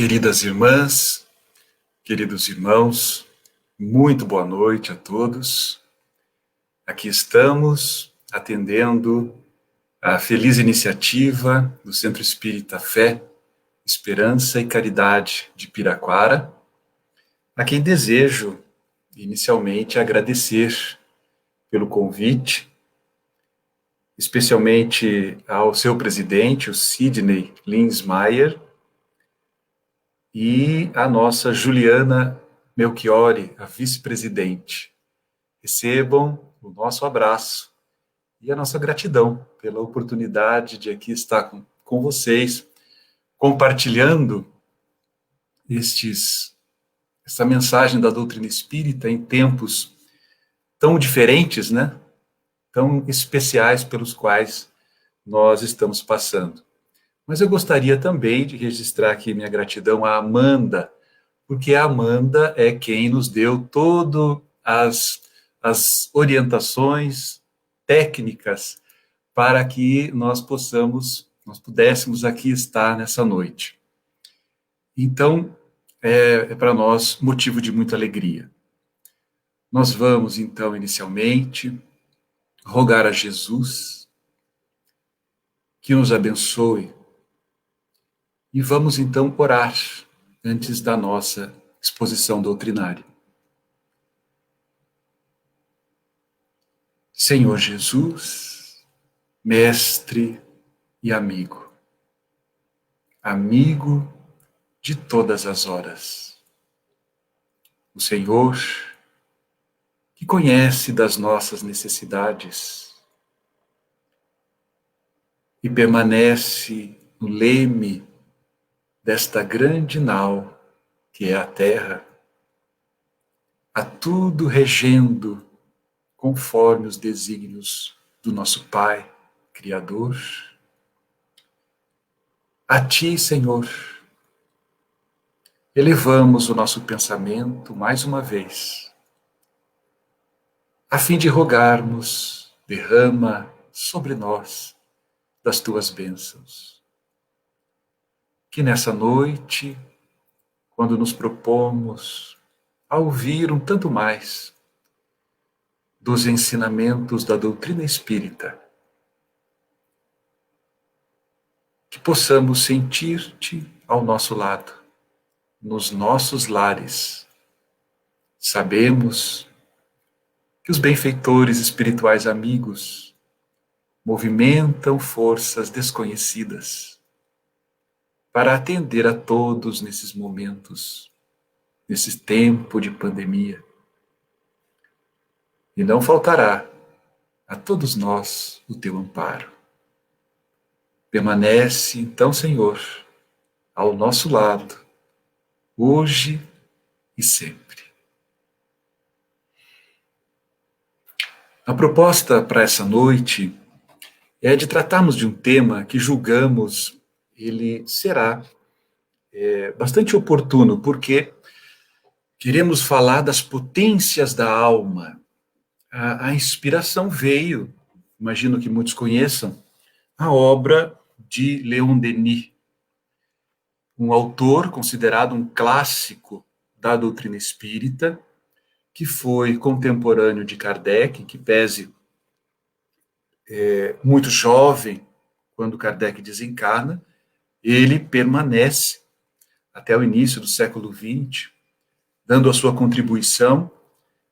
Queridas irmãs, queridos irmãos, muito boa noite a todos. Aqui estamos atendendo a feliz iniciativa do Centro Espírita Fé, Esperança e Caridade de Piraquara, a quem desejo inicialmente agradecer pelo convite, especialmente ao seu presidente, o Sidney Linsmaier, e a nossa Juliana Melchiori, a vice-presidente. Recebam o nosso abraço e a nossa gratidão pela oportunidade de aqui estar com vocês, compartilhando essa mensagem da doutrina espírita em tempos tão diferentes, né? Tão especiais pelos quais nós estamos passando. Mas eu gostaria também de registrar aqui minha gratidão à Amanda, porque a Amanda é quem nos deu todas as orientações técnicas para que nós pudéssemos aqui estar nessa noite. Então, é para nós motivo de muita alegria. Nós vamos, então, inicialmente, rogar a Jesus que nos abençoe. E vamos, então, orar antes da nossa exposição doutrinária. Senhor Jesus, mestre e amigo de todas as horas. O Senhor, que conhece das nossas necessidades e permanece no leme desta grande nau que é a Terra, a tudo regendo conforme os desígnios do nosso Pai, Criador. A Ti, Senhor, elevamos o nosso pensamento mais uma vez, a fim de rogarmos, derrama sobre nós das Tuas bênçãos. Que nessa noite, quando nos propomos a ouvir um tanto mais dos ensinamentos da doutrina espírita, que possamos sentir-te ao nosso lado, nos nossos lares. Sabemos que os benfeitores espirituais amigos movimentam forças desconhecidas para atender a todos nesses momentos, nesse tempo de pandemia. E não faltará a todos nós o teu amparo. Permanece, então, Senhor, ao nosso lado, hoje e sempre. A proposta para essa noite é de tratarmos de um tema que julgamos ele será bastante oportuno, porque queremos falar das potências da alma. A inspiração veio, imagino que muitos conheçam, a obra de Leon Denis, um autor considerado um clássico da doutrina espírita, que foi contemporâneo de Kardec, que pese muito jovem, quando Kardec desencarna, ele permanece até o início do século XX, dando a sua contribuição,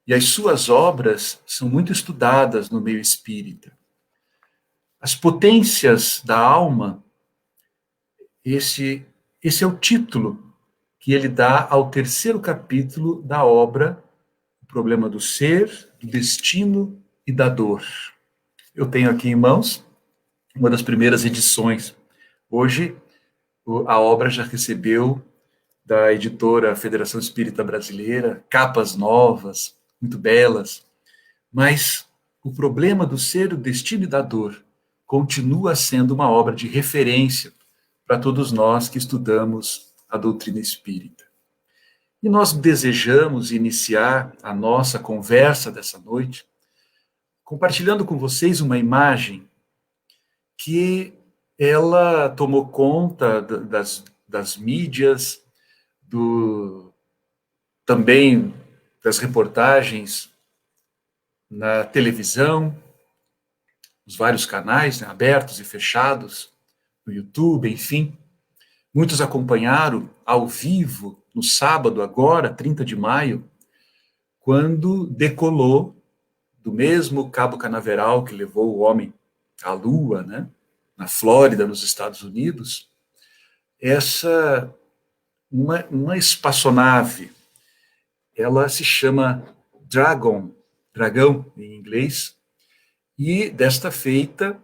e as suas obras são muito estudadas no meio espírita. As potências da alma, esse é o título que ele dá ao terceiro capítulo da obra O Problema do Ser, do Destino e da Dor. Eu tenho aqui em mãos uma das primeiras edições. Hoje, a obra já recebeu da editora Federação Espírita Brasileira capas novas, muito belas, mas O Problema do Ser, o Destino e da Dor continua sendo uma obra de referência para todos nós que estudamos a doutrina espírita. E nós desejamos iniciar a nossa conversa dessa noite compartilhando com vocês uma imagem que ela tomou conta das mídias, também das reportagens na televisão, os vários canais, né, abertos e fechados, no YouTube, enfim. Muitos acompanharam ao vivo, no sábado, agora, 30 de maio, quando decolou do mesmo Cabo Canaveral que levou o homem à Lua, né, na Flórida, nos Estados Unidos, uma espaçonave. Ela se chama Dragon, dragão em inglês, e desta feita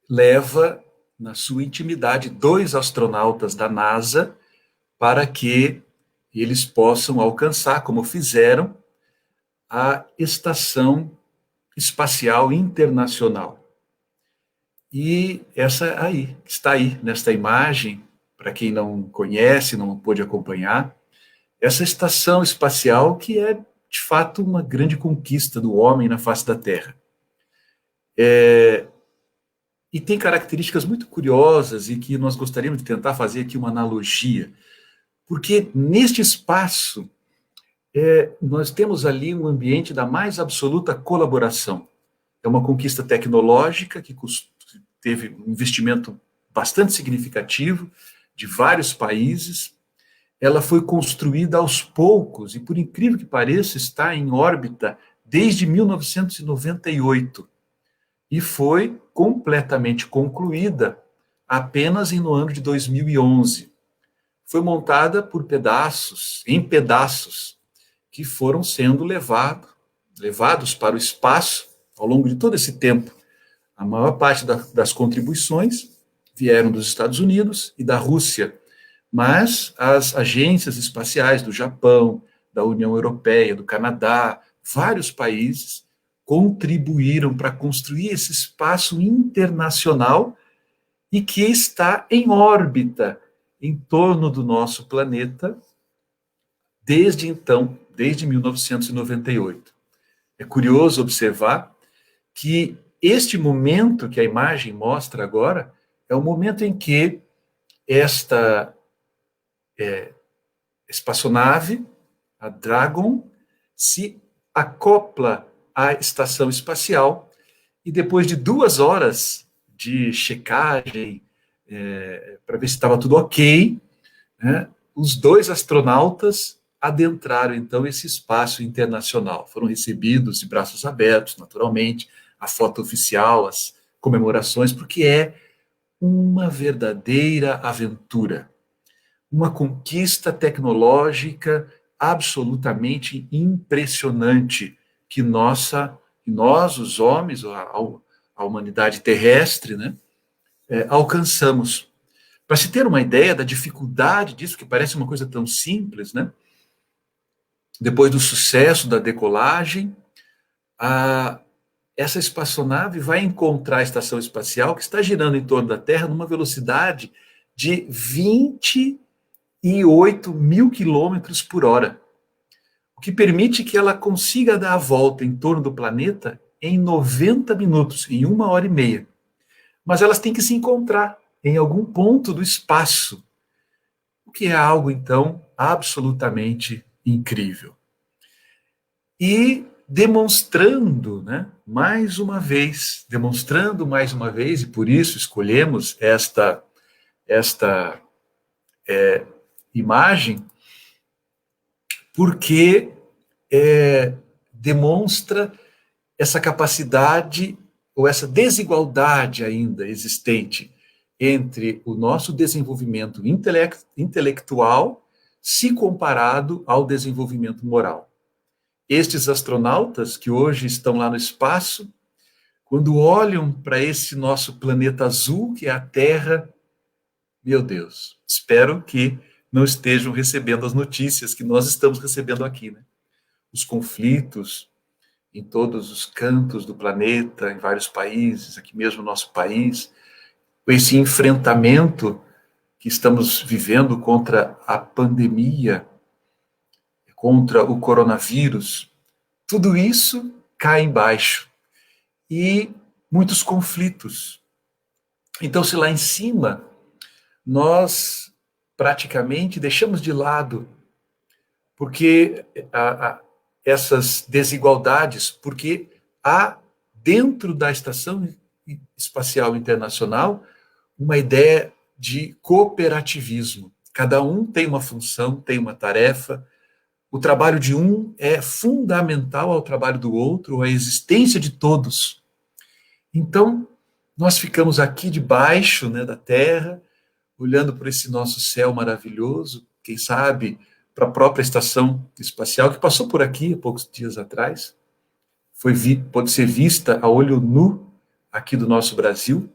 leva na sua intimidade 2 astronautas da NASA para que eles possam alcançar, como fizeram, a Estação Espacial Internacional. E essa aí, está aí, nesta imagem, para quem não conhece, não pôde acompanhar, essa estação espacial que é, de fato, uma grande conquista do homem na face da Terra. E tem características muito curiosas e que nós gostaríamos de tentar fazer aqui uma analogia, porque neste espaço nós temos ali um ambiente da mais absoluta colaboração. É uma conquista tecnológica que teve um investimento bastante significativo de vários países. Ela foi construída aos poucos e, por incrível que pareça, está em órbita desde 1998 e foi completamente concluída apenas no ano de 2011. Foi montada por pedaços, em pedaços, que foram sendo levados para o espaço ao longo de todo esse tempo. A maior parte das contribuições vieram dos Estados Unidos e da Rússia, mas as agências espaciais do Japão, da União Europeia, do Canadá, vários países contribuíram para construir esse espaço internacional e que está em órbita em torno do nosso planeta desde então, desde 1998. É curioso observar que este momento que a imagem mostra agora é o momento em que esta espaçonave, a Dragon, se acopla à estação espacial e depois de 2 horas de checagem para ver se estava tudo ok, né, os 2 astronautas adentraram então esse espaço internacional. Foram recebidos de braços abertos, naturalmente, a foto oficial, as comemorações, porque é uma verdadeira aventura, uma conquista tecnológica absolutamente impressionante que nós, os homens, a humanidade terrestre, né, alcançamos. Para se ter uma ideia da dificuldade disso, que parece uma coisa tão simples, né? Depois do sucesso da decolagem, essa espaçonave vai encontrar a estação espacial que está girando em torno da Terra numa velocidade de 28 mil quilômetros por hora, o que permite que ela consiga dar a volta em torno do planeta em 90 minutos, em 1h30. Mas elas têm que se encontrar em algum ponto do espaço, o que é algo, então, absolutamente incrível. E demonstrando mais uma vez, e por isso escolhemos esta imagem, porque demonstra essa capacidade ou essa desigualdade ainda existente entre o nosso desenvolvimento intelectual se comparado ao desenvolvimento moral. Estes astronautas que hoje estão lá no espaço, quando olham para esse nosso planeta azul, que é a Terra, meu Deus, espero que não estejam recebendo as notícias que nós estamos recebendo aqui, né? Os conflitos em todos os cantos do planeta, em vários países, aqui mesmo no nosso país, esse enfrentamento que estamos vivendo contra a pandemia, contra o coronavírus, tudo isso cai embaixo. E muitos conflitos. Então, se lá em cima nós praticamente deixamos de lado, porque essas desigualdades, porque há dentro da Estação Espacial Internacional uma ideia de cooperativismo. Cada um tem uma função, tem uma tarefa. O trabalho de um é fundamental ao trabalho do outro, à existência de todos. Então, nós ficamos aqui debaixo, né, da Terra, olhando para esse nosso céu maravilhoso, quem sabe para a própria estação espacial que passou por aqui há poucos dias atrás, pode ser vista a olho nu aqui do nosso Brasil,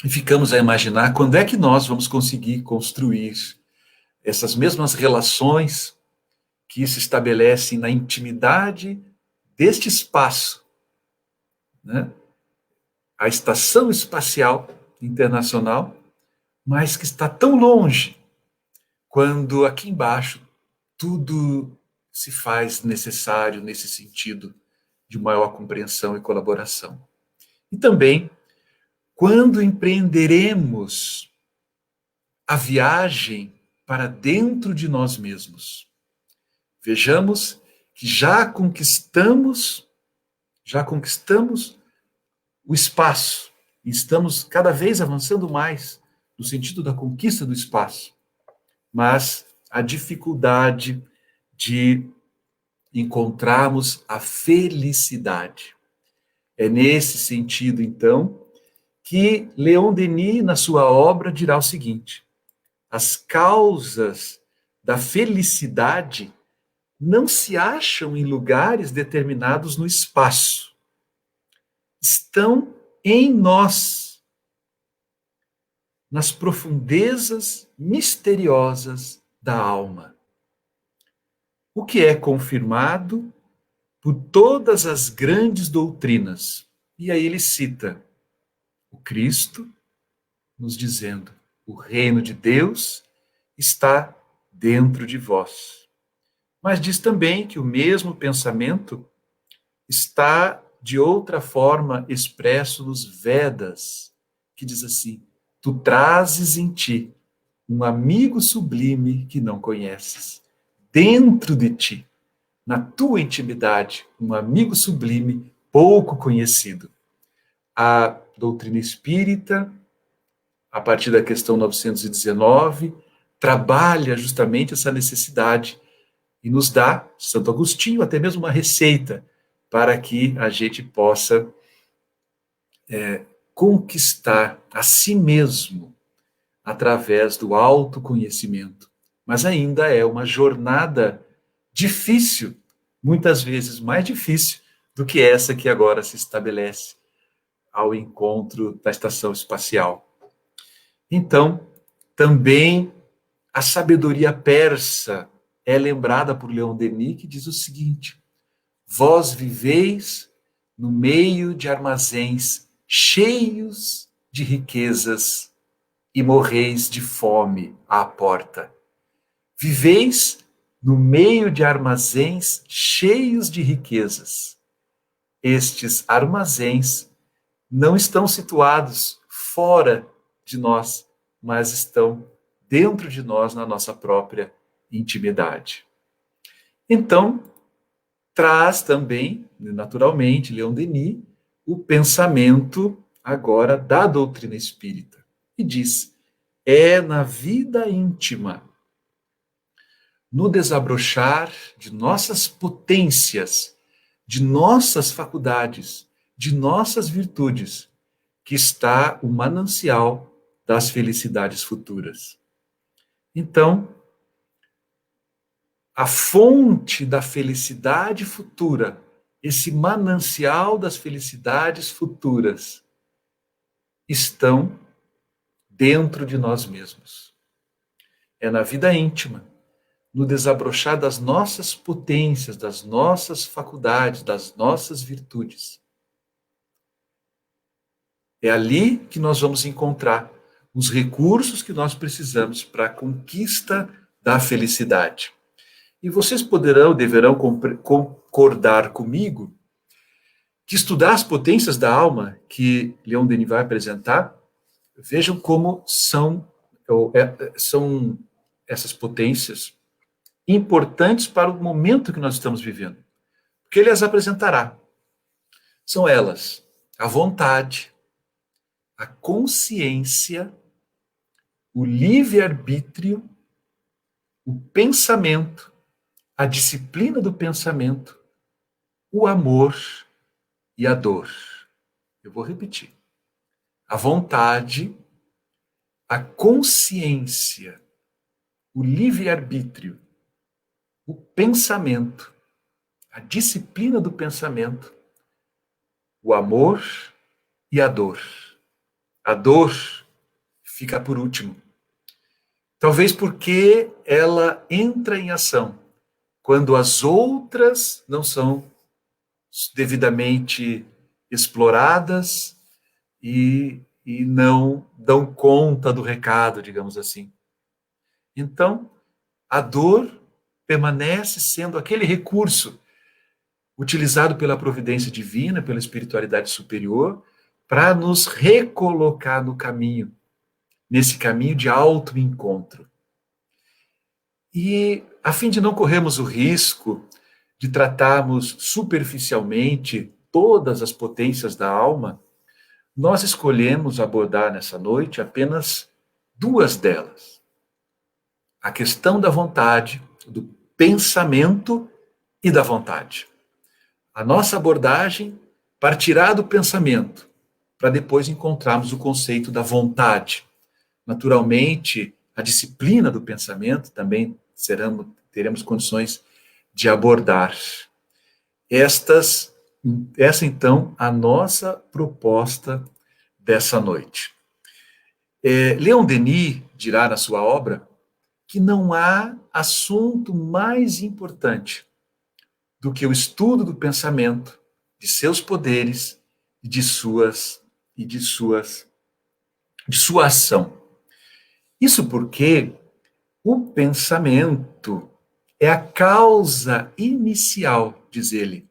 e ficamos a imaginar quando é que nós vamos conseguir construir essas mesmas relações que se estabelecem na intimidade deste espaço, né? A Estação Espacial Internacional, mas que está tão longe, quando aqui embaixo tudo se faz necessário nesse sentido de maior compreensão e colaboração. E também, quando empreenderemos a viagem para dentro de nós mesmos, vejamos que já conquistamos o espaço, e estamos cada vez avançando mais no sentido da conquista do espaço, mas a dificuldade de encontrarmos a felicidade. É nesse sentido, então, que Leon Denis, na sua obra, dirá o seguinte: as causas da felicidade não se acham em lugares determinados no espaço. Estão em nós, nas profundezas misteriosas da alma. O que é confirmado por todas as grandes doutrinas. E aí ele cita o Cristo nos dizendo: o reino de Deus está dentro de vós. Mas diz também que o mesmo pensamento está de outra forma expresso nos Vedas, que diz assim: tu trazes em ti um amigo sublime que não conheces. Dentro de ti, na tua intimidade, um amigo sublime pouco conhecido. A doutrina espírita, a partir da questão 919, trabalha justamente essa necessidade e nos dá, Santo Agostinho, até mesmo uma receita para que a gente possa conquistar a si mesmo através do autoconhecimento. Mas ainda é uma jornada difícil, muitas vezes mais difícil do que essa que agora se estabelece ao encontro da estação espacial. Então, também a sabedoria persa é lembrada por Leon Denis, que diz o seguinte: vós viveis no meio de armazéns cheios de riquezas e morreis de fome à porta. Viveis no meio de armazéns cheios de riquezas. Estes armazéns não estão situados fora de nós, mas estão dentro de nós, na nossa própria intimidade. Então, traz também, naturalmente, Leon Denis, o pensamento agora da doutrina espírita. E diz: é na vida íntima, no desabrochar de nossas potências, de nossas faculdades, de nossas virtudes, que está o manancial das felicidades futuras. Então, a fonte da felicidade futura, esse manancial das felicidades futuras, estão dentro de nós mesmos. É na vida íntima, no desabrochar das nossas potências, das nossas faculdades, das nossas virtudes. É ali que nós vamos encontrar os recursos que nós precisamos para a conquista da felicidade. E vocês deverão concordar comigo que estudar as potências da alma que Leon Denis vai apresentar, vejam como são são essas potências importantes para o momento que nós estamos vivendo. Porque ele as apresentará. São elas a vontade, a consciência, o livre-arbítrio, o pensamento, a disciplina do pensamento, o amor e a dor. Eu vou repetir. A vontade, a consciência, o livre-arbítrio, o pensamento, a disciplina do pensamento, o amor e a dor. A dor fica por último. Talvez porque ela entra em ação quando as outras não são devidamente exploradas e não dão conta do recado, digamos assim. Então, a dor permanece sendo aquele recurso utilizado pela providência divina, pela espiritualidade superior, para nos recolocar no caminho, nesse caminho de autoencontro. E, a fim de não corrermos o risco de tratarmos superficialmente todas as potências da alma, nós escolhemos abordar nessa noite apenas duas delas. A questão da vontade, do pensamento e da vontade. A nossa abordagem partirá do pensamento, para depois encontrarmos o conceito da vontade. Naturalmente, a disciplina do pensamento também teremos condições de abordar. Essa, então, a nossa proposta dessa noite. Leon Denis dirá na sua obra que não há assunto mais importante do que o estudo do pensamento, de seus poderes e de sua ação. Isso porque o pensamento é a causa inicial, diz ele,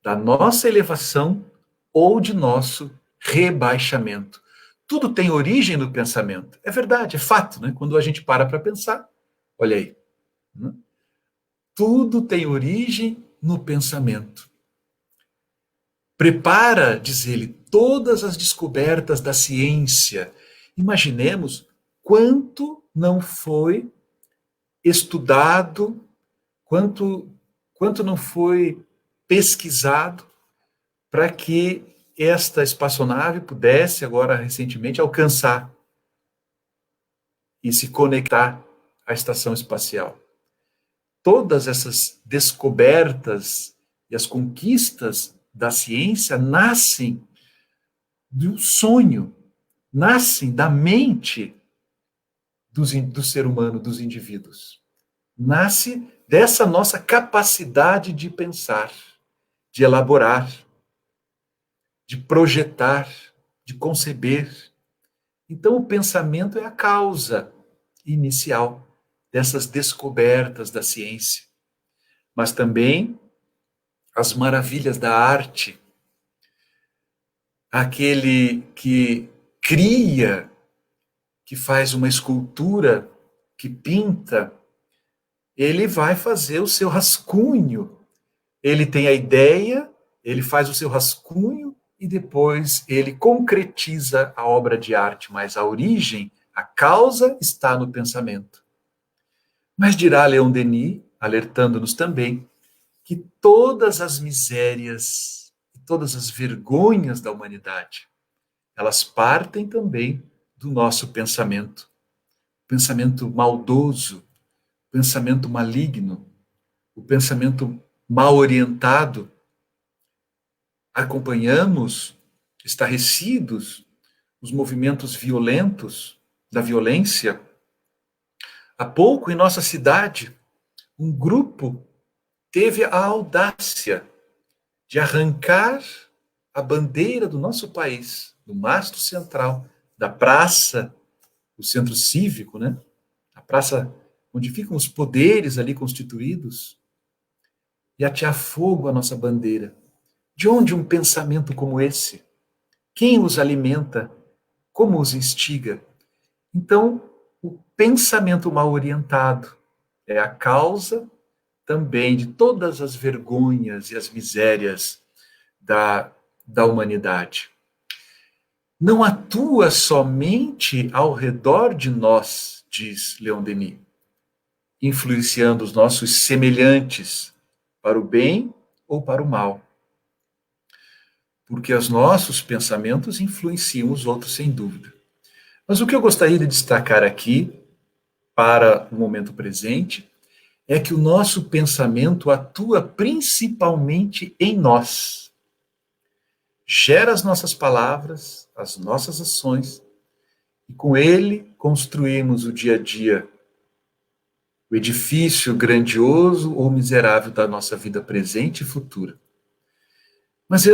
da nossa elevação ou de nosso rebaixamento. Tudo tem origem no pensamento. É verdade, é fato, né? Quando a gente para pensar, olha aí. Né? Tudo tem origem no pensamento. Prepara, diz ele, todas as descobertas da ciência. Imaginemos quanto não foi estudado, quanto não foi pesquisado para que esta espaçonave pudesse, agora recentemente, alcançar e se conectar à estação espacial. Todas essas descobertas e as conquistas da ciência nascem de um sonho, nascem da mente do ser humano, dos indivíduos. Nasce dessa nossa capacidade de pensar, de elaborar, de projetar, de conceber. Então, o pensamento é a causa inicial dessas descobertas da ciência, mas também as maravilhas da arte. Aquele que cria, que faz uma escultura, que pinta, ele vai fazer o seu rascunho. Ele tem a ideia, ele faz o seu rascunho e depois ele concretiza a obra de arte, mas a origem, a causa está no pensamento. Mas dirá Leon Denis, alertando-nos também, que todas as misérias, todas as vergonhas da humanidade, elas partem também do nosso pensamento. Pensamento maldoso, pensamento maligno, o pensamento mal orientado. Acompanhamos, estarrecidos, os movimentos violentos da violência. Há pouco, em nossa cidade, um grupo teve a audácia de arrancar a bandeira do nosso país, do mastro central, da praça, o centro cívico, né? A praça onde ficam os poderes ali constituídos, e atear fogo à nossa bandeira. De onde um pensamento como esse? Quem os alimenta? Como os instiga? Então, o pensamento mal orientado é a causa também de todas as vergonhas e as misérias da humanidade. Não atua somente ao redor de nós, diz Leon Denis, influenciando os nossos semelhantes para o bem ou para o mal. Porque os nossos pensamentos influenciam os outros, sem dúvida. Mas o que eu gostaria de destacar aqui, para o momento presente, é que o nosso pensamento atua principalmente em nós. Gera as nossas palavras, as nossas ações, e com ele construímos o dia a dia, o edifício grandioso ou miserável da nossa vida presente e futura. Mas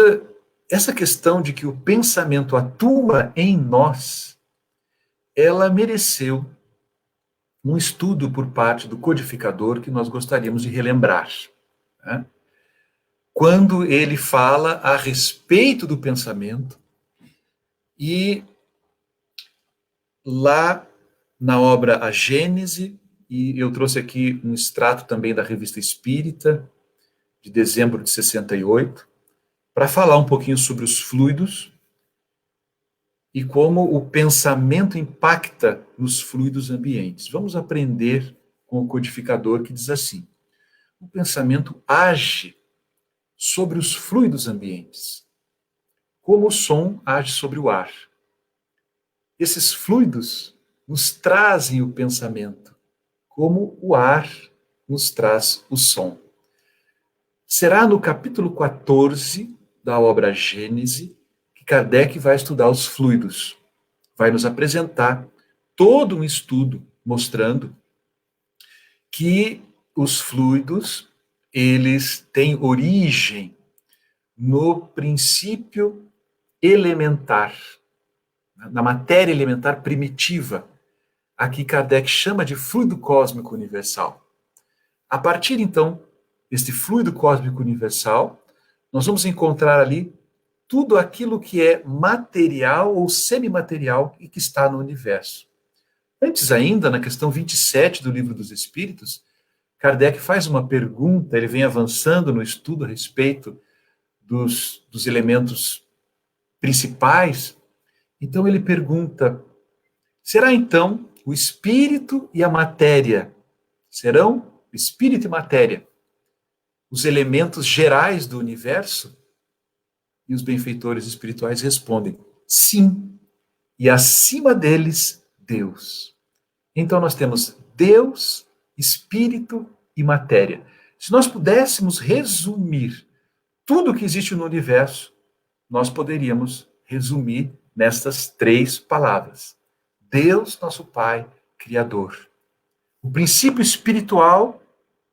essa questão de que o pensamento atua em nós, ela mereceu um estudo por parte do codificador que nós gostaríamos de relembrar, né? Quando ele fala a respeito do pensamento, e lá na obra A Gênese, e eu trouxe aqui um extrato também da Revista Espírita, de dezembro de 68, para falar um pouquinho sobre os fluidos e como o pensamento impacta nos fluidos ambientes. Vamos aprender com o codificador que diz assim: o pensamento age sobre os fluidos ambientes, como o som age sobre o ar. Esses fluidos nos trazem o pensamento, como o ar nos traz o som. Será no capítulo 14 da obra Gênese que Kardec vai estudar os fluidos. Vai nos apresentar todo um estudo mostrando que os fluidos, eles têm origem no princípio elementar, na matéria elementar primitiva, a que Kardec chama de fluido cósmico universal. A partir, então, deste fluido cósmico universal, nós vamos encontrar ali tudo aquilo que é material ou semimaterial e que está no universo. Antes ainda, na questão 27 do Livro dos Espíritos, Kardec faz uma pergunta, ele vem avançando no estudo a respeito dos elementos principais. Então ele pergunta: será então o espírito e a matéria, serão espírito e matéria os elementos gerais do universo? E os benfeitores espirituais respondem: sim, e acima deles, Deus. Então nós temos Deus, espírito e matéria. Se nós pudéssemos resumir tudo o que existe no universo, nós poderíamos resumir nestas três palavras: Deus, nosso Pai, Criador. O princípio espiritual,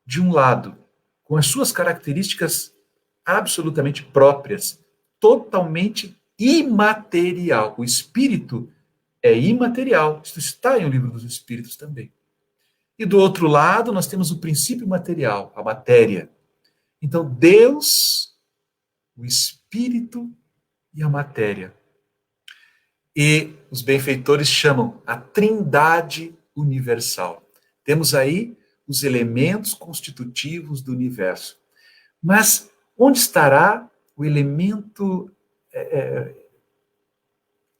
de um lado, com as suas características absolutamente próprias, totalmente imaterial. O espírito é imaterial. Isso está em O Livro dos Espíritos também. E do outro lado, nós temos o princípio material, a matéria. Então, Deus, o espírito e a matéria. E os benfeitores chamam a Trindade Universal. Temos aí os elementos constitutivos do universo. Mas onde estará o elemento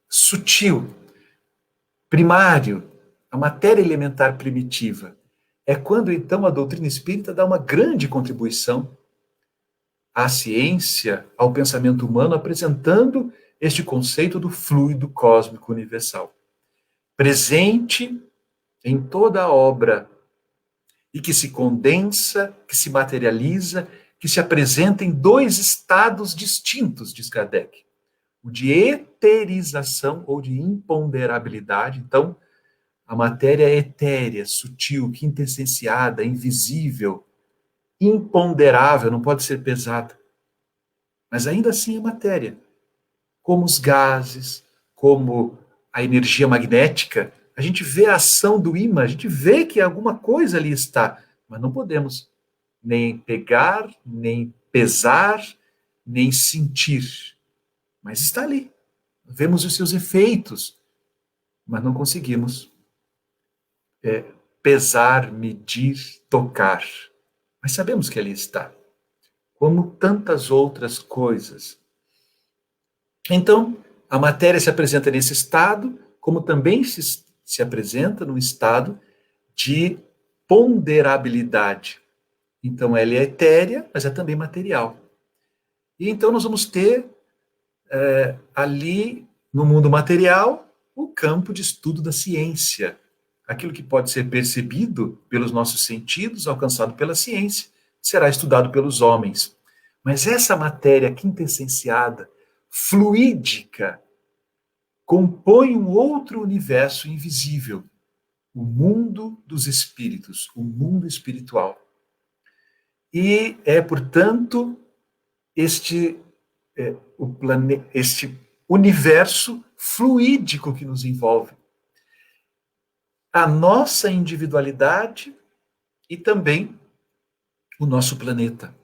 sutil, primário, a matéria elementar primitiva? É quando, então, a doutrina espírita dá uma grande contribuição à ciência, ao pensamento humano, apresentando este conceito do fluido cósmico universal, presente em toda a obra e que se condensa, que se materializa, que se apresenta em dois estados distintos, diz Kardec: o de eterização ou de imponderabilidade. Então, a matéria é etérea, sutil, quintessenciada, invisível, imponderável, não pode ser pesada. Mas ainda assim é matéria. Como os gases, como a energia magnética, a gente vê a ação do ímã, a gente vê que alguma coisa ali está, mas não podemos nem pegar, nem pesar, nem sentir. Mas está ali. Vemos os seus efeitos, mas não conseguimos pesar, medir, tocar. Mas sabemos que ali está, como tantas outras coisas. Então, a matéria se apresenta nesse estado, como também se apresenta num estado de ponderabilidade. Então, ela é etérea, mas é também material. E então nós vamos ter ali, no mundo material, o campo de estudo da ciência. Aquilo que pode ser percebido pelos nossos sentidos, alcançado pela ciência, será estudado pelos homens. Mas essa matéria quintessenciada, fluídica, compõe um outro universo invisível, o mundo dos espíritos, o mundo espiritual. E é, portanto, este, este universo fluídico que nos envolve. A nossa individualidade e também o nosso planeta.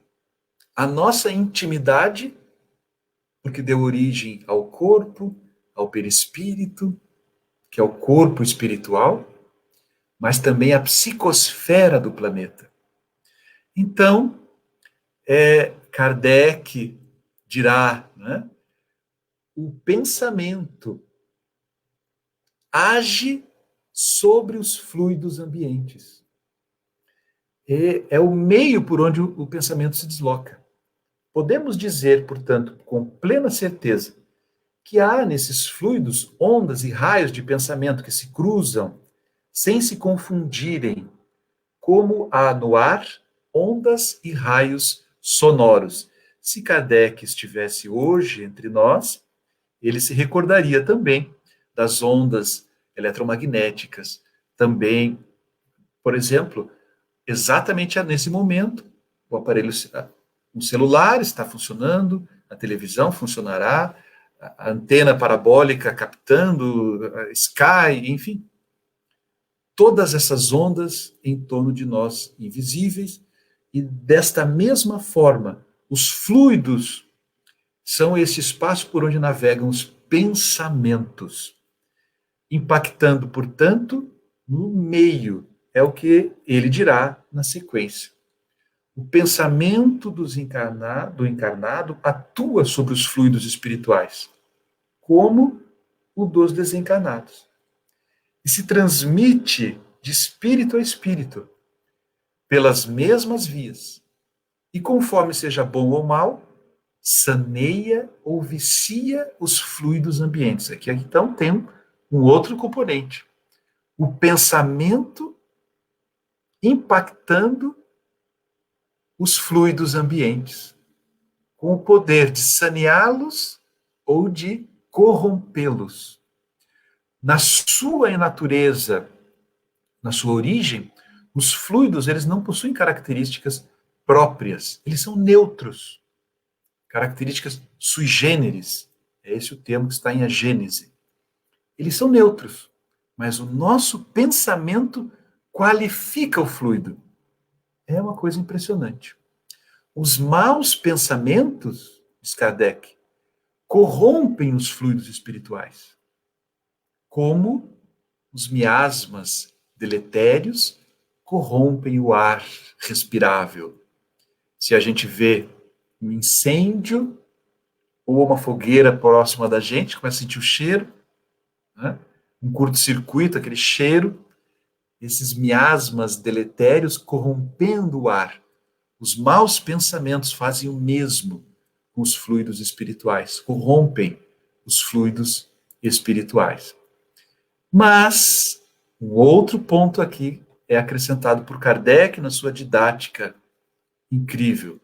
A nossa intimidade, porque deu origem ao corpo, ao perispírito, que é o corpo espiritual, mas também a psicosfera do planeta. Então, Kardec dirá, né, o pensamento age sobre os fluidos ambientes. É o meio por onde o pensamento se desloca. Podemos dizer, portanto, com plena certeza, que há nesses fluidos ondas e raios de pensamento que se cruzam sem se confundirem, como há no ar ondas e raios sonoros. Se Kardec estivesse hoje entre nós, ele se recordaria também das ondas eletromagnéticas, também, por exemplo, exatamente nesse momento, o aparelho, um celular está funcionando, a televisão funcionará, a antena parabólica captando, a Sky, enfim, todas essas ondas em torno de nós invisíveis, e desta mesma forma, os fluidos são esse espaço por onde navegam os pensamentos, impactando, portanto, no meio, é o que ele dirá na sequência. O pensamento do encarnado atua sobre os fluidos espirituais, como o dos desencarnados, e se transmite de espírito a espírito, pelas mesmas vias, e conforme seja bom ou mal, saneia ou vicia os fluidos ambientes. Aqui então tem um outro componente. O pensamento impactando os fluidos ambientes, com o poder de saneá-los ou de corrompê-los. Na sua natureza, na sua origem, os fluidos eles não possuem características próprias, eles são neutros, características sui generis, é esse o termo que está em A Gênese. Eles são neutros, mas o nosso pensamento qualifica o fluido. É uma coisa impressionante. Os maus pensamentos, diz Kardec, corrompem os fluidos espirituais, como os miasmas deletérios corrompem o ar respirável. Se a gente vê um incêndio ou uma fogueira próxima da gente, começa a sentir o cheiro, né? Um curto-circuito, aquele cheiro, esses miasmas deletérios corrompendo o ar. Os maus pensamentos fazem o mesmo com os fluidos espirituais, corrompem os fluidos espirituais. Mas um outro ponto aqui é acrescentado por Kardec na sua didática incrível.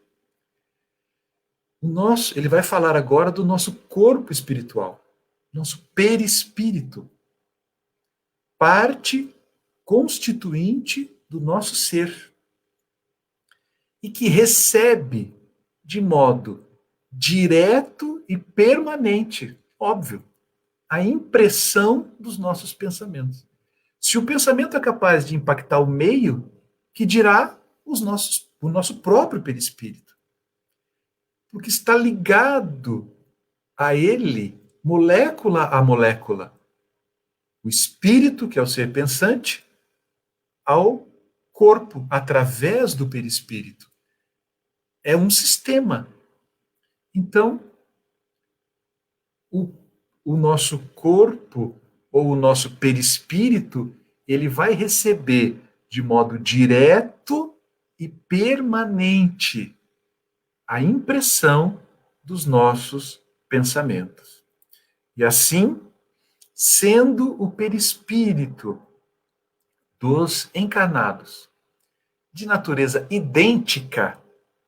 Ele vai falar agora do nosso corpo espiritual, nosso perispírito, parte constituinte do nosso ser, e que recebe de modo direto e permanente, óbvio, a impressão dos nossos pensamentos. Se o pensamento é capaz de impactar o meio, que dirá o nosso próprio perispírito? Porque está ligado a ele, molécula a molécula. O espírito, que é o ser pensante, ao corpo através do perispírito. É um sistema. Então, o nosso corpo ou o nosso perispírito, ele vai receber de modo direto e permanente a impressão dos nossos pensamentos. E assim, sendo o perispírito dos encarnados de natureza idêntica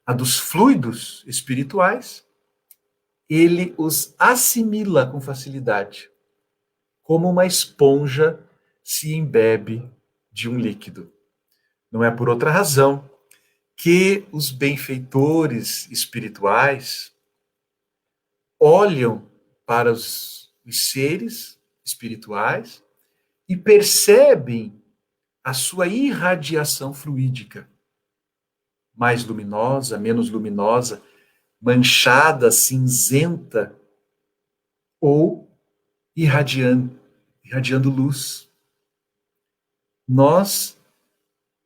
à dos fluidos espirituais, ele os assimila com facilidade, como uma esponja se embebe de um líquido. Não é por outra razão que os benfeitores espirituais olham para os seres espirituais e percebem a sua irradiação fluídica, mais luminosa, menos luminosa, manchada, cinzenta, ou irradiando luz. Nós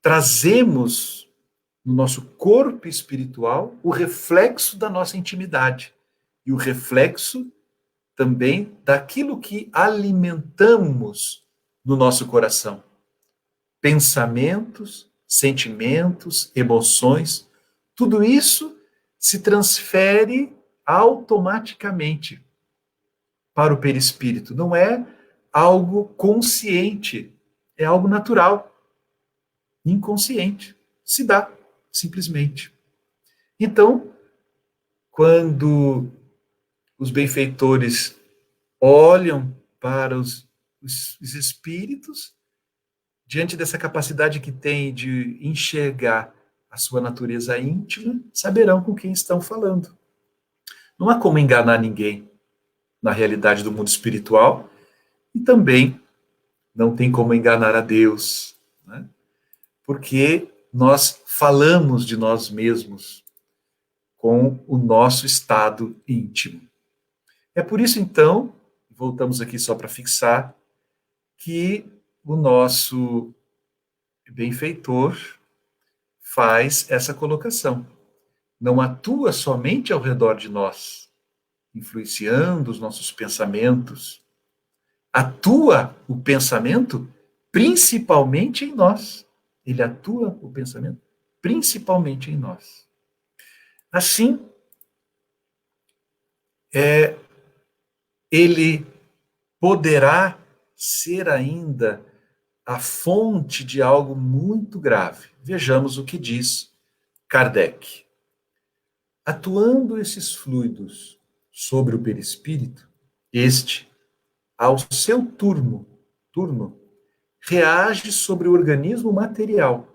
trazemos no nosso corpo espiritual o reflexo da nossa intimidade e o reflexo também daquilo que alimentamos no nosso coração. Pensamentos, sentimentos, emoções, tudo isso se transfere automaticamente para o perispírito. Não é algo consciente, é algo natural, inconsciente. Se dá, simplesmente. Então, quando os benfeitores olham para os espíritos, diante dessa capacidade que têm de enxergar a sua natureza íntima, saberão com quem estão falando. Não há como enganar ninguém na realidade do mundo espiritual e também não tem como enganar a Deus, né? Porque nós falamos de nós mesmos com o nosso estado íntimo. É por isso, então, voltamos aqui só para fixar, que o nosso benfeitor faz essa colocação. Não atua somente ao redor de nós, influenciando os nossos pensamentos. Atua o pensamento principalmente em nós. Ele atua o pensamento principalmente em nós. Assim, ele poderá ser ainda a fonte de algo muito grave. Vejamos o que diz Kardec. Atuando esses fluidos sobre o perispírito, este, ao seu turno, reage sobre o organismo material,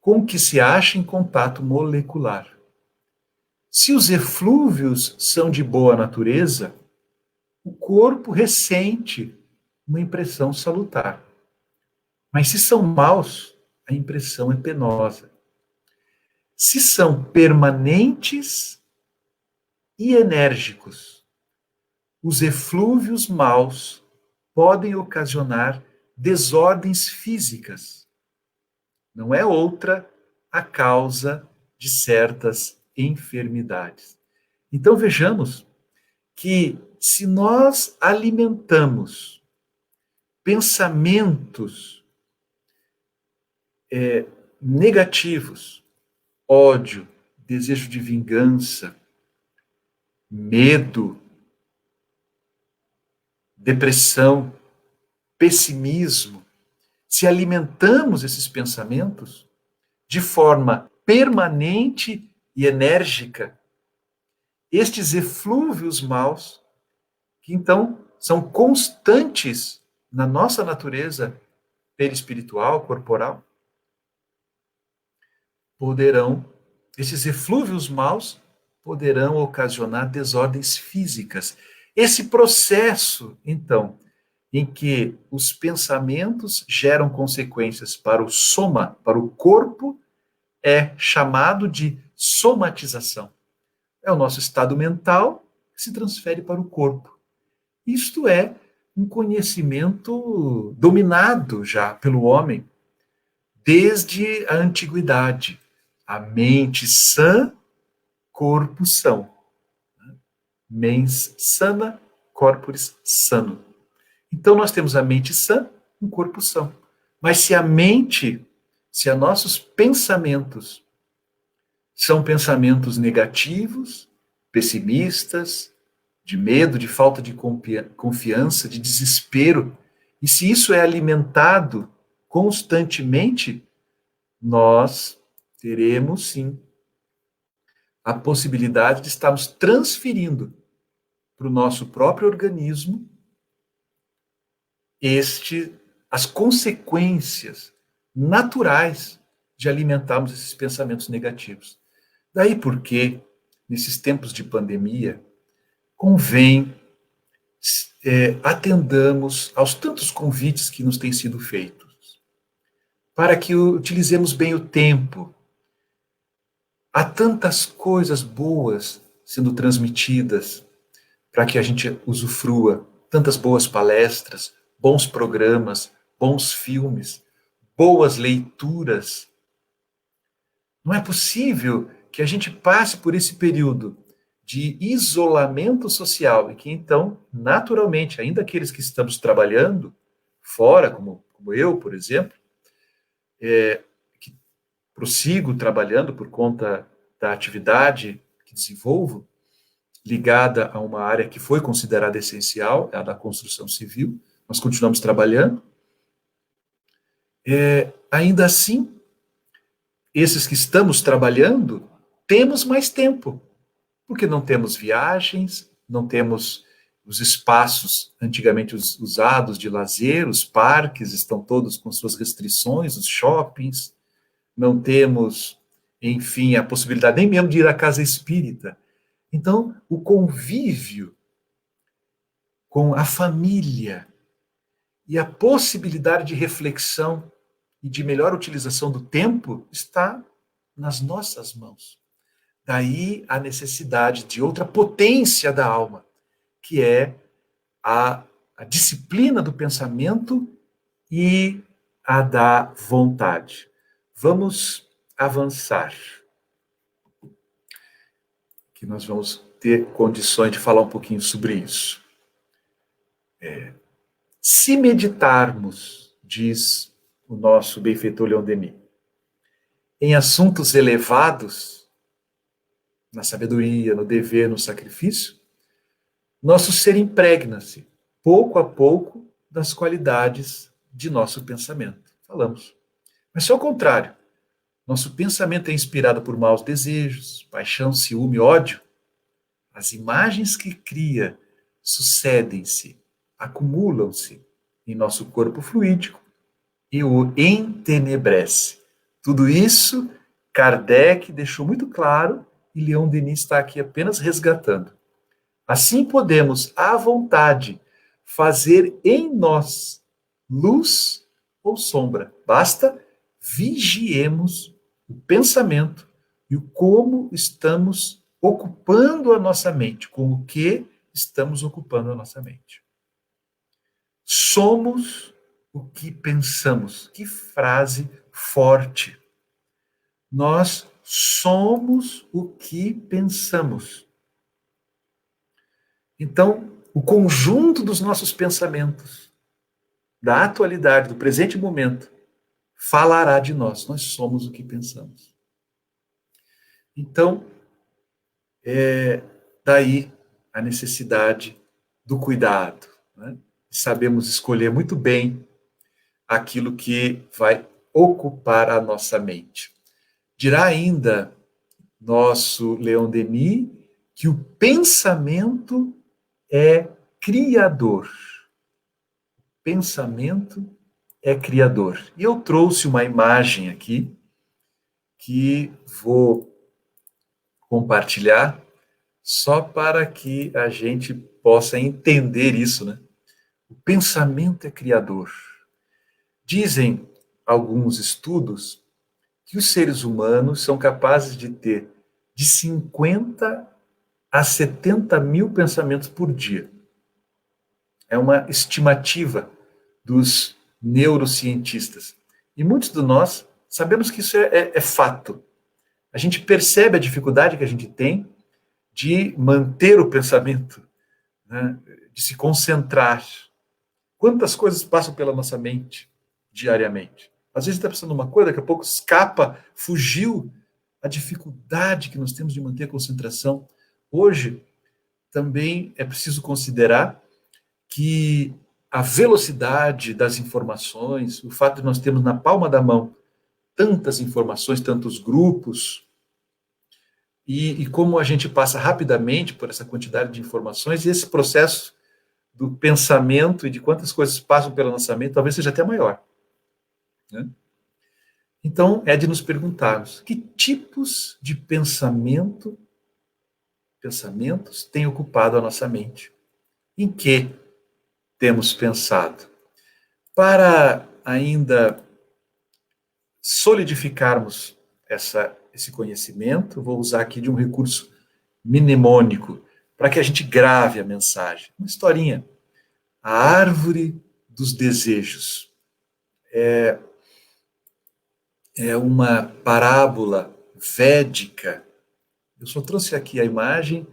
com que se acha em contato molecular. Se os eflúvios são de boa natureza, o corpo ressente uma impressão salutar. Mas se são maus, a impressão é penosa. Se são permanentes e enérgicos, os eflúvios maus podem ocasionar desordens físicas. Não é outra a causa de certas enfermidades. Então vejamos que se nós alimentamos pensamentos negativos, ódio, desejo de vingança, medo, depressão, pessimismo, se alimentamos esses pensamentos de forma permanente e enérgica, estes eflúvios maus, que então são constantes na nossa natureza perispiritual, corporal, esses eflúvios maus poderão ocasionar desordens físicas. Esse processo, então, em que os pensamentos geram consequências para o soma, para o corpo, é chamado de somatização. É o nosso estado mental que se transfere para o corpo. Isto é um conhecimento dominado já pelo homem desde a antiguidade. A mente sã, corpo são. Mens sana, corporis sano. Então nós temos a mente sã, um corpo são. Mas se a nossos pensamentos são pensamentos negativos, pessimistas, de medo, de falta de confiança, de desespero, e se isso é alimentado constantemente, nós teremos sim a possibilidade de estarmos transferindo para o nosso próprio organismo as consequências naturais de alimentarmos esses pensamentos negativos. Daí porque, nesses tempos de pandemia, convém atendamos aos tantos convites que nos têm sido feitos, para que utilizemos bem o tempo. Há tantas coisas boas sendo transmitidas para que a gente usufrua, tantas boas palestras, bons programas, bons filmes, boas leituras. Não é possível que a gente passe por esse período de isolamento social e que, então, naturalmente, ainda aqueles que estamos trabalhando fora, como eu, por exemplo, que prossigo trabalhando por conta da atividade que desenvolvo, ligada a uma área que foi considerada essencial, a da construção civil, nós continuamos trabalhando. Ainda assim, esses que estamos trabalhando, temos mais tempo, porque não temos viagens, não temos os espaços antigamente usados de lazer, os parques estão todos com suas restrições, os shoppings, não temos, enfim, a possibilidade nem mesmo de ir à casa espírita. Então, o convívio com a família e a possibilidade de reflexão e de melhor utilização do tempo está nas nossas mãos. Daí a necessidade de outra potência da alma, que é a disciplina do pensamento e a da vontade. Vamos avançar, que nós vamos ter condições de falar um pouquinho sobre isso. Se meditarmos, diz o nosso benfeitor Leon Denis, em assuntos elevados, na sabedoria, no dever, no sacrifício, nosso ser impregna-se, pouco a pouco, das qualidades de nosso pensamento. Falamos. Mas se ao contrário, nosso pensamento é inspirado por maus desejos, paixão, ciúme, ódio, as imagens que cria sucedem-se, acumulam-se em nosso corpo fluídico e o entenebrece. Tudo isso Kardec deixou muito claro e Leon Denis está aqui apenas resgatando. Assim podemos, à vontade, fazer em nós luz ou sombra. Basta vigiemos o pensamento e o como estamos ocupando a nossa mente, com o que estamos ocupando a nossa mente. Somos o que pensamos. Que frase forte. Nós somos o que pensamos. Então, o conjunto dos nossos pensamentos, da atualidade, do presente momento, falará de nós. Nós somos o que pensamos. Então, daí a necessidade do cuidado, né? Sabemos escolher muito bem aquilo que vai ocupar a nossa mente. Dirá ainda nosso Leon Denis que o pensamento é criador. Pensamento é criador. E eu trouxe uma imagem aqui que vou compartilhar só para que a gente possa entender isso, né? O pensamento é criador. Dizem alguns estudos que os seres humanos são capazes de ter de 50 a 70 mil pensamentos por dia. É uma estimativa dos neurocientistas. E muitos de nós sabemos que isso é fato. A gente percebe a dificuldade que a gente tem de manter o pensamento, né, de se concentrar. Quantas coisas passam pela nossa mente diariamente? Às vezes está pensando uma coisa, daqui a pouco escapa, fugiu a dificuldade que nós temos de manter a concentração. Hoje, também é preciso considerar que a velocidade das informações, o fato de nós termos na palma da mão tantas informações, tantos grupos, e como a gente passa rapidamente por essa quantidade de informações, e esse processo do pensamento e de quantas coisas passam pela nossa mente talvez seja até maior. Né? Então, é de nos perguntarmos que tipos de pensamentos têm ocupado a nossa mente? Em que temos pensado? Para ainda solidificarmos esse conhecimento, vou usar aqui de um recurso mnemônico para que a gente grave a mensagem. Uma historinha. A árvore dos desejos. É uma parábola védica. Eu só trouxe aqui a imagem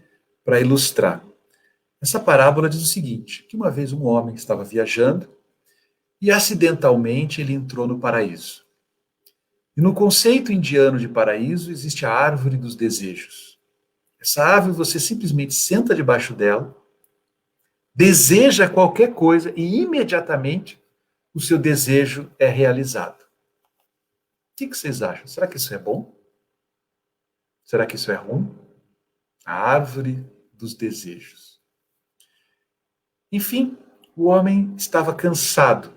para ilustrar. Essa parábola diz o seguinte, que uma vez um homem estava viajando e acidentalmente ele entrou no paraíso. E no conceito indiano de paraíso existe a árvore dos desejos. Essa árvore você simplesmente senta debaixo dela, deseja qualquer coisa e imediatamente o seu desejo é realizado. O que vocês acham? Será que isso é bom? Será que isso é ruim? A árvore dos desejos. Enfim, o homem estava cansado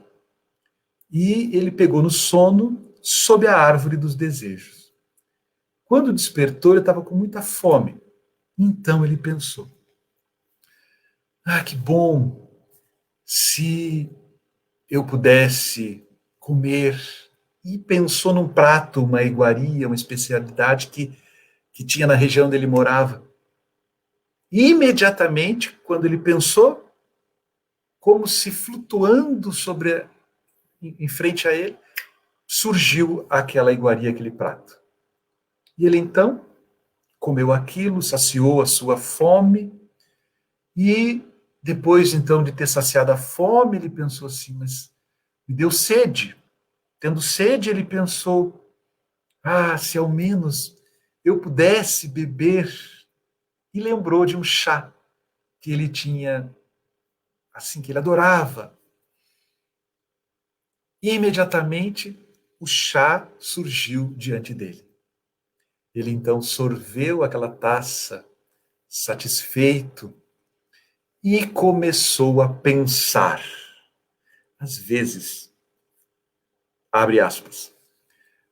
e ele pegou no sono sob a árvore dos desejos. Quando despertou, ele estava com muita fome. Então ele pensou: que bom se eu pudesse comer. E pensou num prato, uma iguaria, uma especialidade que tinha na região onde ele morava. E imediatamente, quando ele pensou, como se flutuando em frente a ele, surgiu aquela iguaria, aquele prato. E ele então comeu aquilo, saciou a sua fome, e depois então de ter saciado a fome, ele pensou assim, mas me deu sede. Tendo sede, ele pensou, se ao menos eu pudesse beber. E lembrou de um chá que ele tinha, assim, que ele adorava. E imediatamente o chá surgiu diante dele. Ele então sorveu aquela taça, satisfeito, e começou a pensar. Às vezes, abre aspas,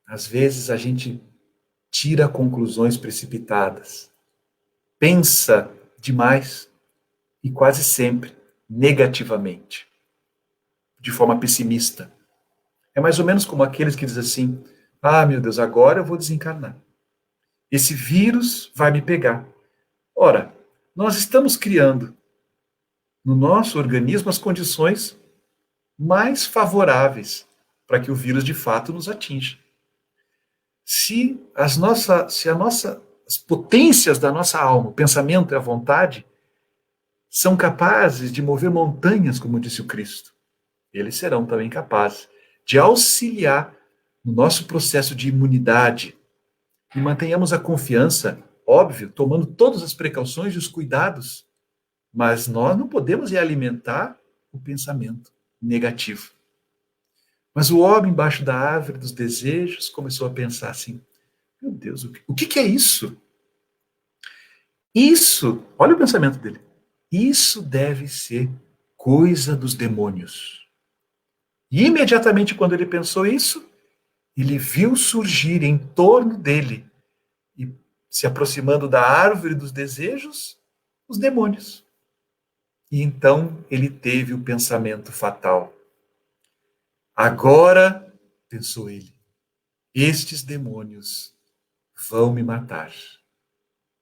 às vezes a gente tira conclusões precipitadas, pensa demais e quase sempre negativamente, de forma pessimista. É mais ou menos como aqueles que dizem assim: meu Deus, agora eu vou desencarnar. Esse vírus vai me pegar. Ora, nós estamos criando no nosso organismo as condições mais favoráveis para que o vírus de fato nos atinja. Se as potências da nossa alma, o pensamento e a vontade, são capazes de mover montanhas, como disse o Cristo, eles serão também capazes de auxiliar no nosso processo de imunidade. E mantenhamos a confiança, óbvio, tomando todas as precauções e os cuidados, mas nós não podemos alimentar o pensamento negativo. Mas o homem embaixo da árvore dos desejos começou a pensar assim: meu Deus, o que é isso? Isso, olha o pensamento dele, isso deve ser coisa dos demônios. E imediatamente quando ele pensou isso, ele viu surgir em torno dele, e se aproximando da árvore dos desejos, os demônios. E então ele teve o pensamento fatal. Agora, pensou ele, estes demônios vão me matar.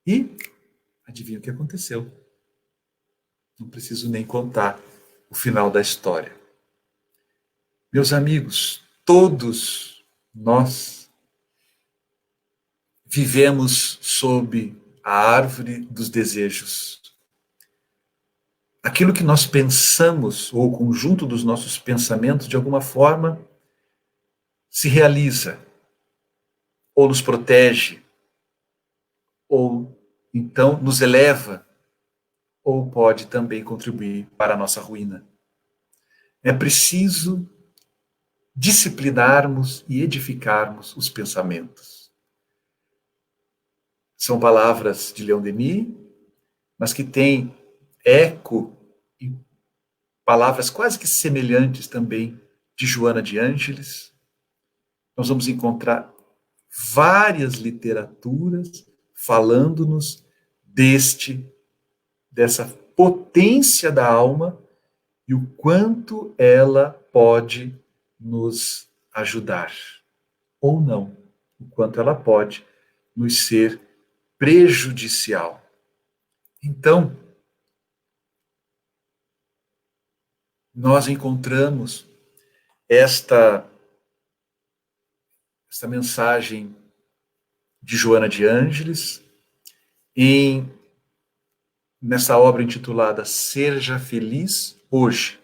E adivinha o que aconteceu? Não preciso nem contar o final da história. Meus amigos, todos nós vivemos sob a árvore dos desejos. Aquilo que nós pensamos, ou o conjunto dos nossos pensamentos, de alguma forma, se realiza, ou nos protege, ou então nos eleva, ou pode também contribuir para a nossa ruína. É preciso disciplinarmos e edificarmos os pensamentos. São palavras de Leon Denis, mas que têm eco e palavras quase que semelhantes também de Joana de Ângeles. Nós vamos encontrar várias literaturas falando-nos dessa potência da alma e o quanto ela pode nos ajudar, ou não, o quanto ela pode nos ser prejudicial. Então, nós encontramos esta mensagem de Joana de Ângeles nessa obra intitulada Seja Feliz Hoje,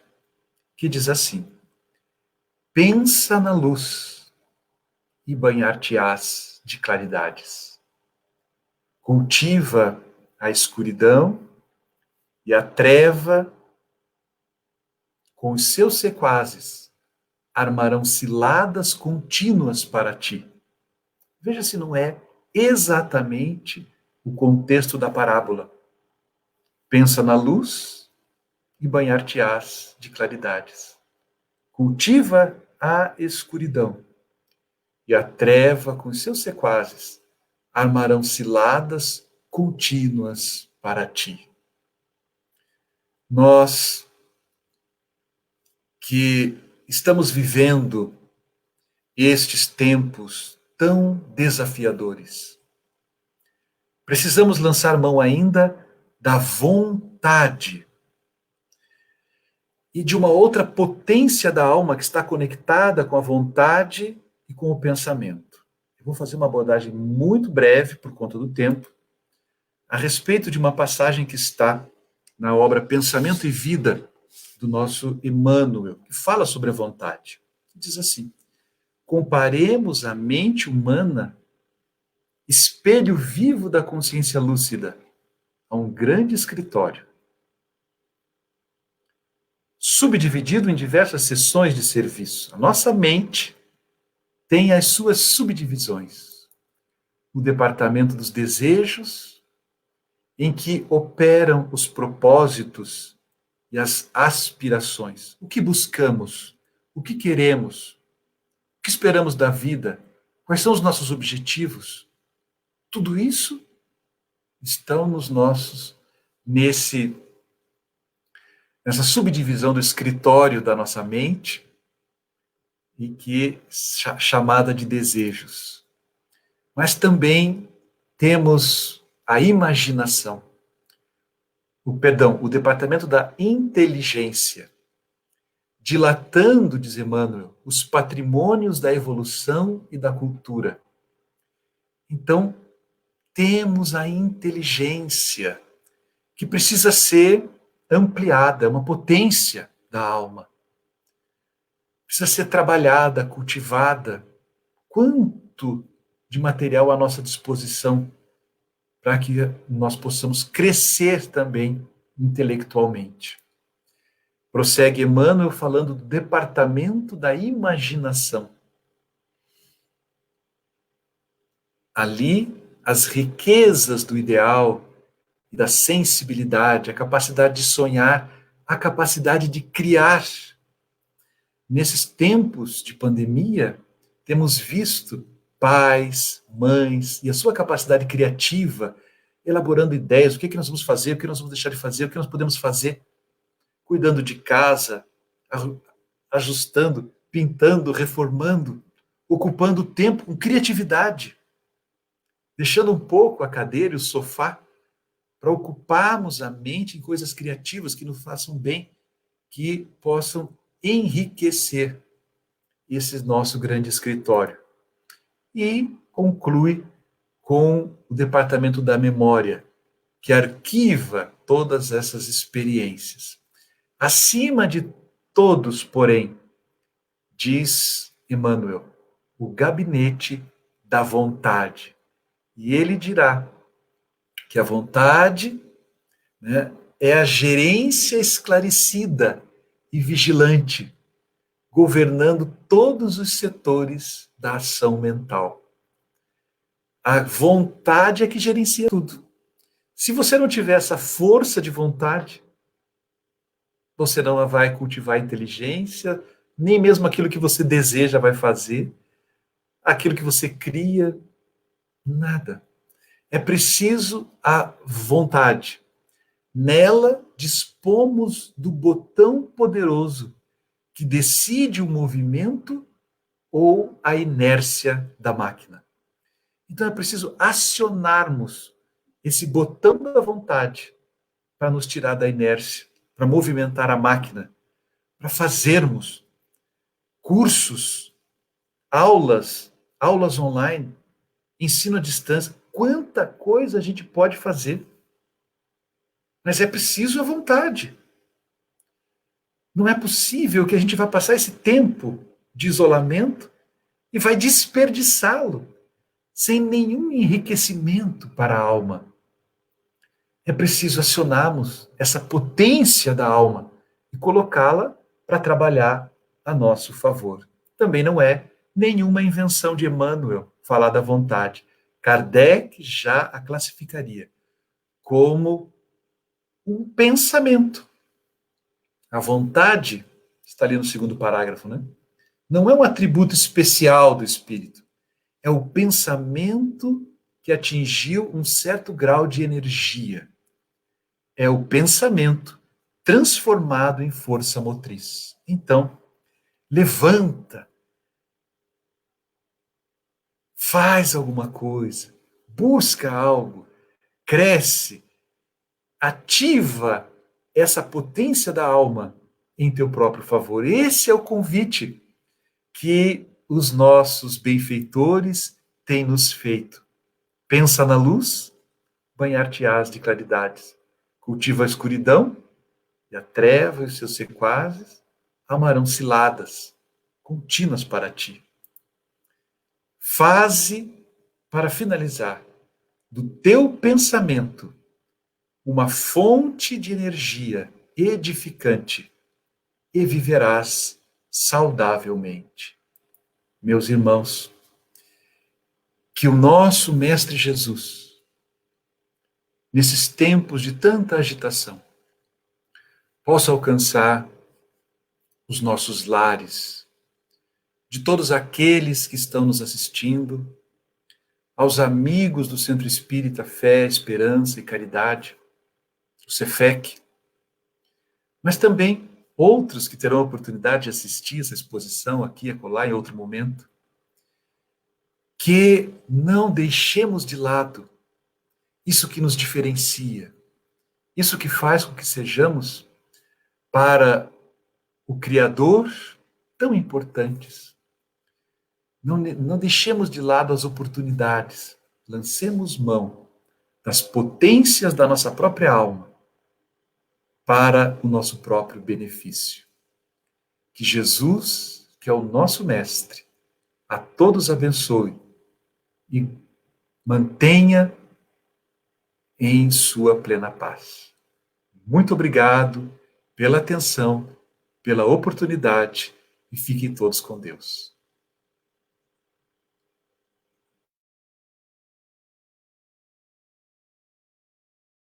que diz assim: pensa na luz e banhar-te-ás de claridades. Cultiva a escuridão e a treva com os seus sequazes armarão ciladas contínuas para ti. Veja se não é exatamente o contexto da parábola. Pensa na luz e banhar-te-ás de claridades. Cultiva a escuridão e a treva com os seus sequazes armarão ciladas contínuas para ti. Nós que estamos vivendo estes tempos tão desafiadores, precisamos lançar mão ainda da vontade e de uma outra potência da alma que está conectada com a vontade e com o pensamento. Eu vou fazer uma abordagem muito breve, por conta do tempo, a respeito de uma passagem que está na obra Pensamento e Vida, do nosso Emmanuel, que fala sobre a vontade. Diz assim: comparemos a mente humana, espelho vivo da consciência lúcida, a um grande escritório, subdividido em diversas seções de serviço. A nossa mente tem as suas subdivisões. O departamento dos desejos, em que operam os propósitos e as aspirações. O que buscamos? O que queremos? O que esperamos da vida? Quais são os nossos objetivos? Tudo isso estão nessa subdivisão do escritório da nossa mente, e que chamada de desejos. Mas também temos a imaginação, o departamento da inteligência, dilatando, diz Emmanuel, os patrimônios da evolução e da cultura. Então, temos a inteligência, que precisa ser ampliada, é uma potência da alma. Precisa ser trabalhada, cultivada. Quanto de material à nossa disposição para que nós possamos crescer também intelectualmente. Prossegue Emmanuel falando do departamento da imaginação. Ali, as riquezas do ideal e da sensibilidade, a capacidade de sonhar, a capacidade de criar. Nesses tempos de pandemia, temos visto pais, mães e a sua capacidade criativa elaborando ideias, o que nós vamos fazer, o que nós vamos deixar de fazer, o que nós podemos fazer, cuidando de casa, ajustando, pintando, reformando, ocupando o tempo com criatividade, deixando um pouco a cadeira e o sofá para ocuparmos a mente em coisas criativas que nos façam bem, que possam enriquecer esse nosso grande escritório. E conclui com o departamento da memória, que arquiva todas essas experiências. Acima de todos, porém, diz Emmanuel, o gabinete da vontade. E ele dirá que a vontade, né, é a gerência esclarecida e vigilante, governando todos os setores da ação mental. A vontade é que gerencia tudo. Se você não tiver essa força de vontade, você não vai cultivar inteligência, nem mesmo aquilo que você deseja vai fazer, aquilo que você cria, nada. É preciso a vontade. Nela dispomos do botão poderoso que decide o movimento ou a inércia da máquina. Então é preciso acionarmos esse botão da vontade para nos tirar da inércia, para movimentar a máquina, para fazermos cursos, aulas online, ensino à distância. Quanta coisa a gente pode fazer. Mas é preciso a vontade. Não é possível que a gente vá passar esse tempo de isolamento e vai desperdiçá-lo sem nenhum enriquecimento para a alma. É preciso acionarmos essa potência da alma e colocá-la para trabalhar a nosso favor. Também não é nenhuma invenção de Emmanuel falar da vontade. Kardec já a classificaria como um pensamento. A vontade, está ali no segundo parágrafo, né? Não é um atributo especial do espírito. É o pensamento que atingiu um certo grau de energia. É o pensamento transformado em força motriz. Então, levanta, faz alguma coisa, busca algo, cresce, ativa essa potência da alma em teu próprio favor. Esse é o convite que os nossos benfeitores têm nos feito. Pensa na luz, banhar-te-ás de claridades. Cultiva a escuridão, e a treva e os seus sequazes amarão ciladas contínuas para ti. Faze, para finalizar, do teu pensamento uma fonte de energia edificante e viverás saudavelmente. Meus irmãos, que o nosso Mestre Jesus, nesses tempos de tanta agitação, possa alcançar os nossos lares, de todos aqueles que estão nos assistindo, aos amigos do Centro Espírita Fé, Esperança e Caridade, o CEFEC, mas também outros que terão a oportunidade de assistir essa exposição aqui, acolá, em outro momento, que não deixemos de lado isso que nos diferencia, isso que faz com que sejamos, para o Criador, tão importantes. Não deixemos de lado as oportunidades, lancemos mão das potências da nossa própria alma para o nosso próprio benefício. Que Jesus, que é o nosso Mestre, a todos abençoe e mantenha em sua plena paz. Muito obrigado pela atenção, pela oportunidade e fiquem todos com Deus.